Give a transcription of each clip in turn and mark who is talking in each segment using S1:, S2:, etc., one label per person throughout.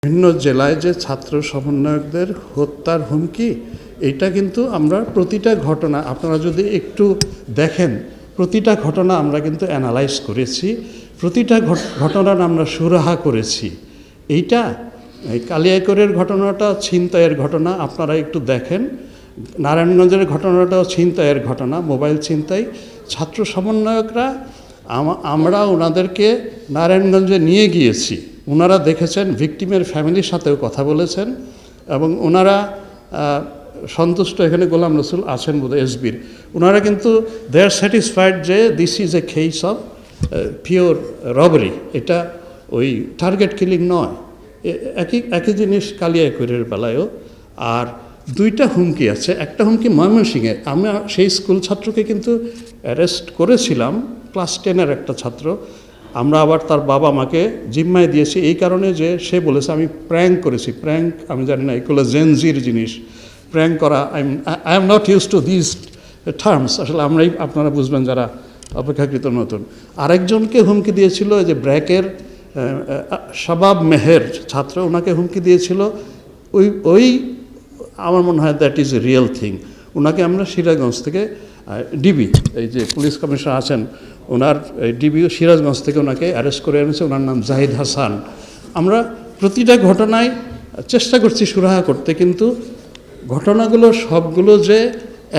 S1: বিভিন্ন জেলায় যে ছাত্র সমন্বয়কদের হত্যার হুমকি, এইটা কিন্তু আমরা প্রতিটা ঘটনা আপনারা যদি একটু দেখেন, প্রতিটা ঘটনা আমরা কিন্তু অ্যানালাইজ করেছি, প্রতিটা ঘটনার আমরা সুরাহা করেছি। এইটা এই কালিয়াকৈরের ঘটনাটা ছিনতাইয়ের ঘটনা, আপনারা একটু দেখেন। নারায়ণগঞ্জের ঘটনাটাও ছিনতাইয়ের ঘটনা, মোবাইল ছিনতাই। ছাত্র সমন্বয়করা আমরা ওনাদেরকে নারায়ণগঞ্জে নিয়ে গিয়েছি, ওনারা দেখেছেন, ভিকটিমের ফ্যামিলির সাথেও কথা বলেছেন এবং ওনারা সন্তুষ্ট। এখানে গোলাম রসুল আছেন বোধহয় এসবির, ওনারা কিন্তু দে আর স্যাটিসফাইড যে this is a case of pure robbery, এটা ওই টার্গেট কিলিং নয়। একই জিনিস কালিয়াকৈরের বেলায়ও। আর দুইটা হুমকি আছে, একটা হুমকি ময়মনসিংহে। আমরা সেই স্কুল ছাত্রকে কিন্তু অ্যারেস্ট করেছিলাম, ক্লাস 10-এর একটা ছাত্র। আমরা আবার তার বাবা মাকে জিম্মায় দিয়েছি এই কারণে যে সে বলেছে আমি প্র্যাঙ্ক করেছি। প্র্যাঙ্ক আমি জানি না, এগুলো জেনজির জিনিস, প্র্যাঙ্ক করা। I am not use to this terms, আসলে আপনারা বুঝবেন যারা অপেক্ষাকৃত নতুন। আরেকজনকে হুমকি দিয়েছিল যে ব্র্যাকের শাবাব মেহের ছাত্র, ওনাকে হুমকি দিয়েছিল। ওই আমার মনে হয় that is a real thing. ওনাকে আমরা সিরাজগঞ্জ থেকে ডিবি, এই যে পুলিশ কমিশনার আছেন ওনার ডিবিও সিরাজগঞ্জ থেকে ওনাকে অ্যারেস্ট করে এনেছে, ওনার নাম জাহিদ হাসান। আমরা প্রতিটা ঘটনায় চেষ্টা করছি সুরাহা করতে, কিন্তু ঘটনাগুলো সবগুলো যে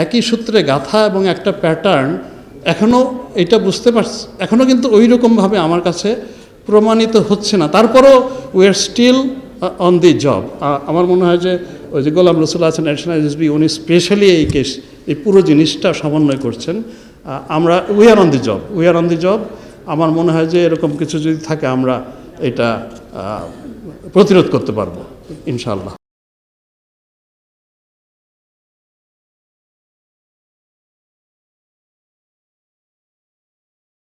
S1: একই সূত্রে গাঁথা এবং একটা প্যাটার্ন, এখনও এটা বুঝতে পারছি, এখনও কিন্তু ওই রকমভাবে আমার কাছে প্রমাণিত হচ্ছে না। তারপরও we are still on the job. আমার মনে হয় যে ওই যে গোলাম রসুল আছেন অ্যাডিশনাল এসবি, উনি স্পেশালি এই পুরো জিনিসটা সমন্বয় করছেন। আমরা we are on the job. আমার মনে হয় যে এরকম কিছু যদি থাকে আমরা এটা প্রতিরোধ করতে পারবো ইনশাআল্লাহ।